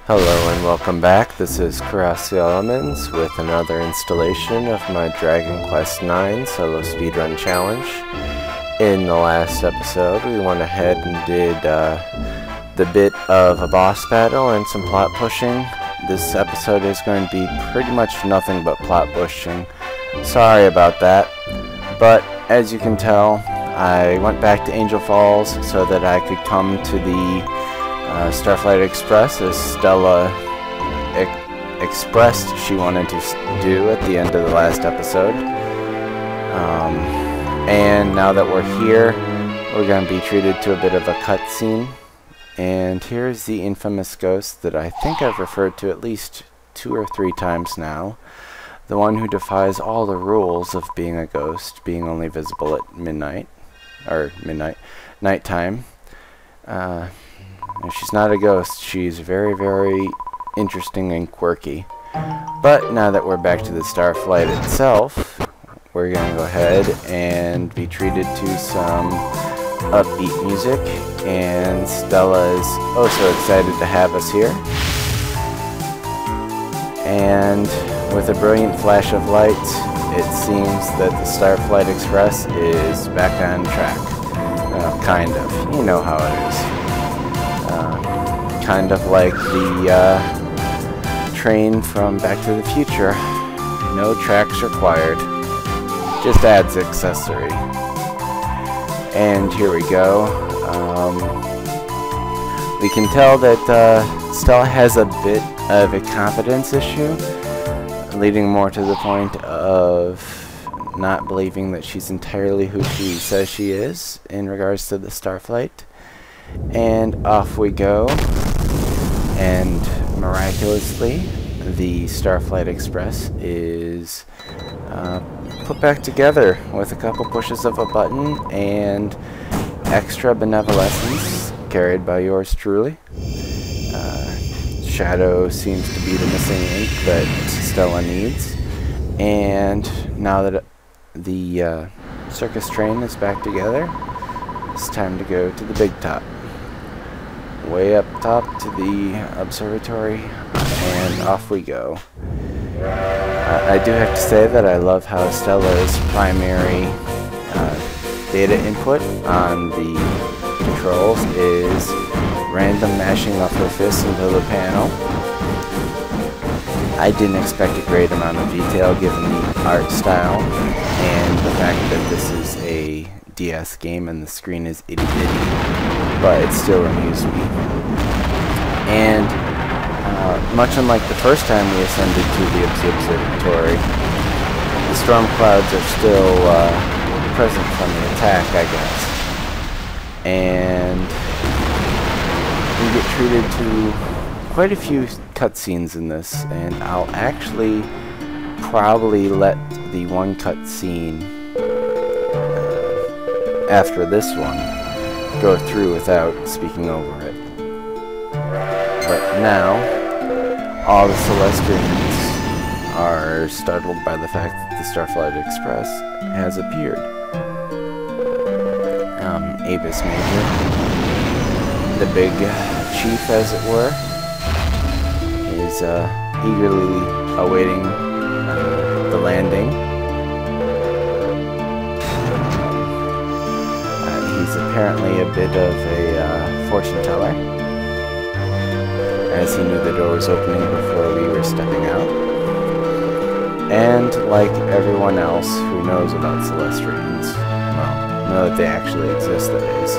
Hello and welcome back. This is KurossuElemenze with another installation of my Dragon Quest IX solo speedrun challenge. In the last episode, we went ahead and did the bit of a boss battle and some plot pushing. This episode is going to be pretty much nothing but plot pushing. Sorry about that, but as you can tell, I went back to Angel Falls so that I could come to the Starflight Express, as Stella expressed she wanted to do at the end of the last episode. And now that we're here, we're going to be treated to a bit of a cutscene. And here's the infamous ghost that I think I've referred to at least 2 or 3 times now. The one who defies all the rules of being a ghost, being only visible at nighttime. She's not a ghost, she's very, very interesting and quirky. But now that we're back to the Starflight itself, we're going to go ahead and be treated to some upbeat music, and Stella is oh so excited to have us here. And with a brilliant flash of light, it seems that the Starflight Express is back on track. Kind of. You know how it is. Kind of like the train from Back to the Future. No tracks required. Just adds accessory. And here we go. We can tell that Stella has a bit of a confidence issue, leading more to the point of not believing that she's entirely who she says she is in regards to the Starflight. And off we go, and miraculously the Starflight Express is put back together with a couple pushes of a button and extra benevolence carried by yours truly. Shadow seems to be the missing link that Stella needs, and now that the circus train is back together, it's time to go to the big top. Way up top to the observatory, and off we go. I do have to say that I love how Stella's primary data input on the controls is random mashing of her fists into the panel. I didn't expect a great amount of detail given the art style and the fact that this is a DS game and the screen is itty bitty, but it still amused me. And much unlike the first time we ascended to the observatory, the storm clouds are still present from the attack, I guess. And we get treated to quite a few cutscenes in this, and I'll actually probably let the one cutscene after this one go through without speaking over it. But now, all the Celestians are startled by the fact that the Starflight Express has appeared. Avis Major, the big chief as it were, is eagerly awaiting the landing. He's apparently a bit of a fortune teller, as he knew the door was opening before we were stepping out. And like everyone else who knows about Celestians, well, know that they actually exist, that is.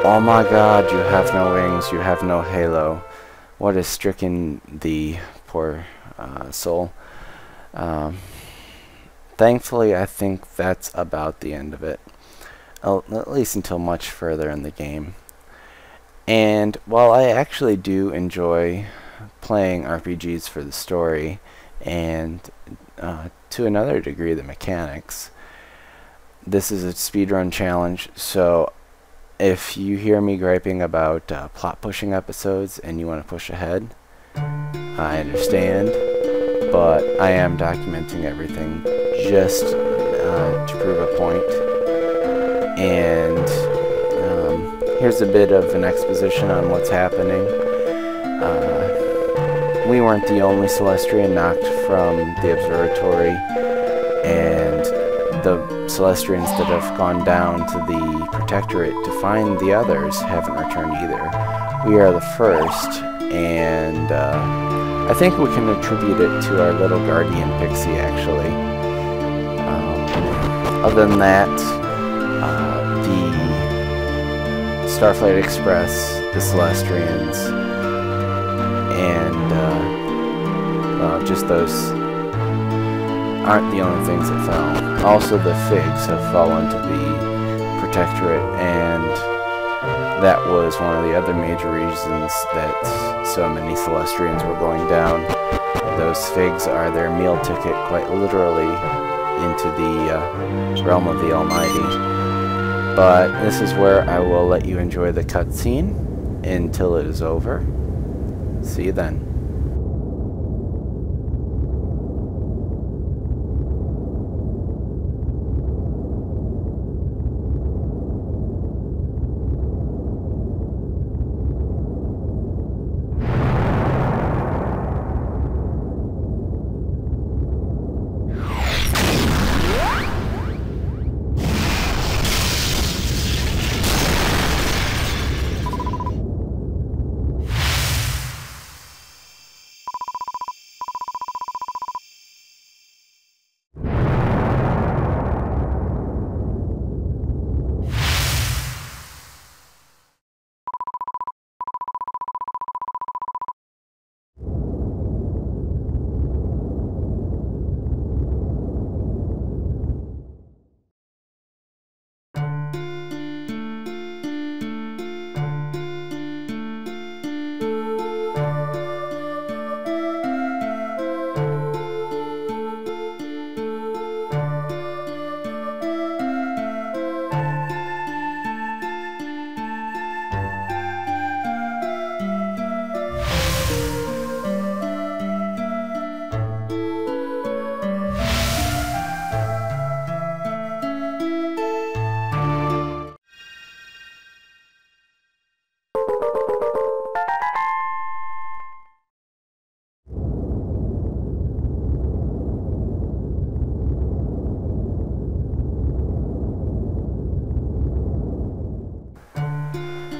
Oh my god, you have no wings, you have no halo. What has stricken the poor soul. Thankfully, I think that's about the end of it. At least until much further in the game. And while I actually do enjoy playing RPGs for the story, and to another degree the mechanics, this is a speedrun challenge, so if you hear me griping about plot pushing episodes and you want to push ahead, I understand, but I am documenting everything just to prove a point. And here's a bit of an exposition on what's happening. we weren't the only Celestrian knocked from the observatory, and the Celestrians that have gone down to the Protectorate to find the others haven't returned either. We are the first, and I think we can attribute it to our little guardian pixie, actually. Other than that, the Starflight Express, the Celestrians, and well, just those aren't the only things that fell. Also, the Figs have fallen to the Protectorate, and that was one of the other major reasons that so many Celestrians were going down. Those Figs are their meal ticket, quite literally, into the realm of the Almighty. But this is where I will let you enjoy the cutscene until it is over. See you then.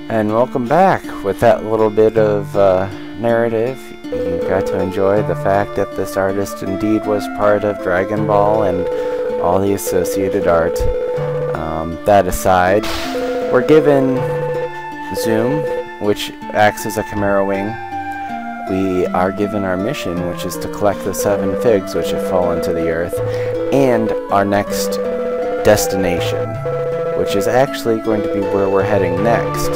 And welcome back. With that little bit of narrative, you got to enjoy the fact that this artist indeed was part of Dragon Ball and all the associated art. That aside, we're given Zoom, which acts as a Chimera Wing. We are given our mission, which is to collect the 7 Figs which have fallen to the earth, and our next destination, which is actually going to be where we're heading next.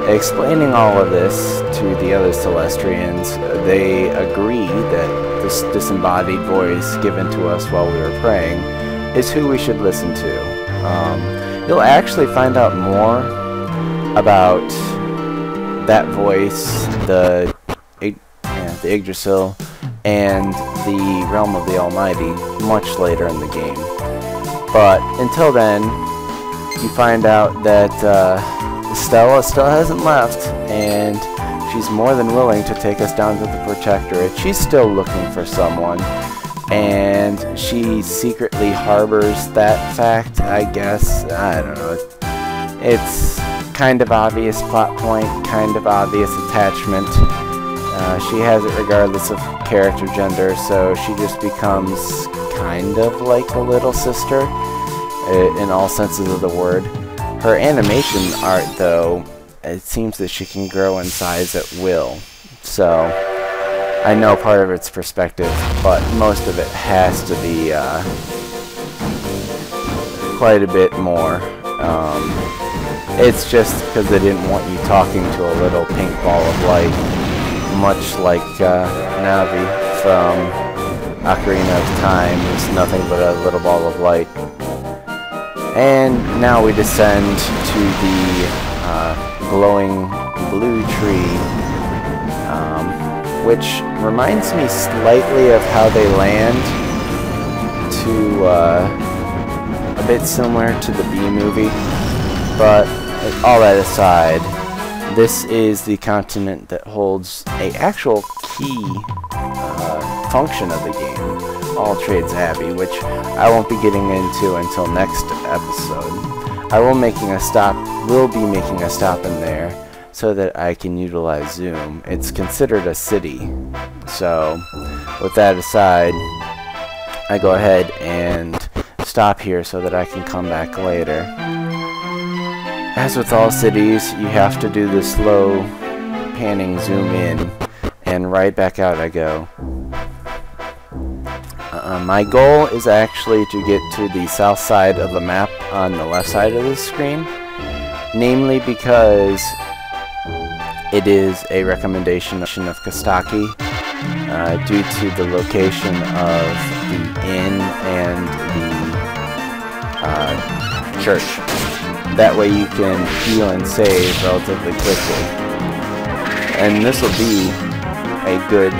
Explaining all of this to the other Celestrians, they agree that this disembodied voice given to us while we were praying is who we should listen to. You'll actually find out more about that voice, the Yggdrasil, and the Realm of the Almighty much later in the game. But until then, you find out that Stella still hasn't left, and she's more than willing to take us down to the Protectorate. She's still looking for someone, and she secretly harbors that fact, I guess. I don't know. It's kind of obvious plot point, kind of obvious attachment. She has it regardless of character gender, so she just becomes kind of like a little sister in all senses of the word. Her animation art, though, it seems that she can grow in size at will. So, I know part of it's perspective, but most of it has to be quite a bit more. It's just because they didn't want you talking to a little pink ball of light, much like Navi from Ocarina of Time is nothing but a little ball of light. And now we descend to the glowing blue tree, which reminds me slightly of how they land, to a bit similar to the B movie. But all that aside, This is the continent that holds a actual key function of the game, All Trades Abbey, which I won't be getting into until next episode. I will be making a stop in there so that I can utilize Zoom. It's considered a city, so with that aside, I go ahead and stop here so that I can come back later. As with all cities, you have to do the slow panning zoom in, and right back out I go. My goal is actually to get to the south side of the map on the left side of the screen, namely because it is a recommendation of Kostaki due to the location of the inn and the church. That way you can heal and save relatively quickly. And this will be a good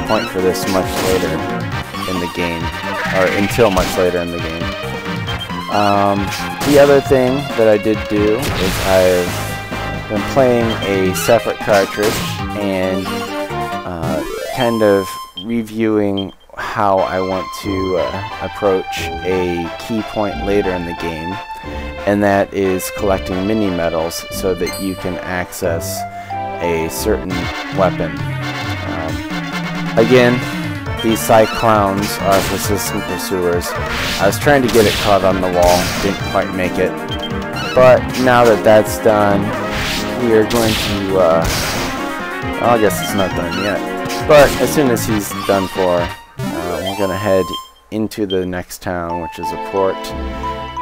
point for this much later in the game, or until much later in the game. The other thing that I did do is I've been playing a separate cartridge and kind of reviewing how I want to approach a key point later in the game, and that is collecting mini medals so that you can access a certain weapon. Again, these Cyclowns are persistent pursuers. I was trying to get it caught on the wall, didn't quite make it, but now that that's done, we are going to, well, I guess it's not done yet, but as soon as he's done for, we're going to head into the next town, which is a port,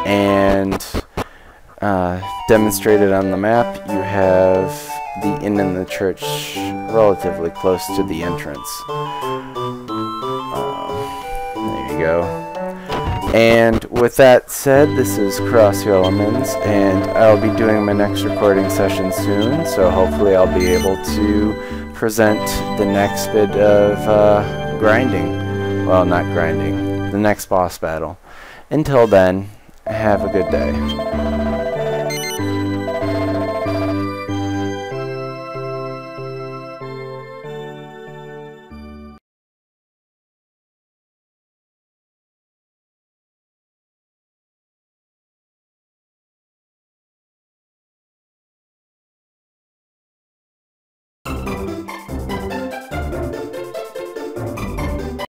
and demonstrated on the map, you have the inn and the church relatively close to the entrance. There you go. And with that said, this is KurossuElemenze, and I'll be doing my next recording session soon, so hopefully I'll be able to present the next bit of grinding. Well, not grinding, the next boss battle. Until then, have a good day.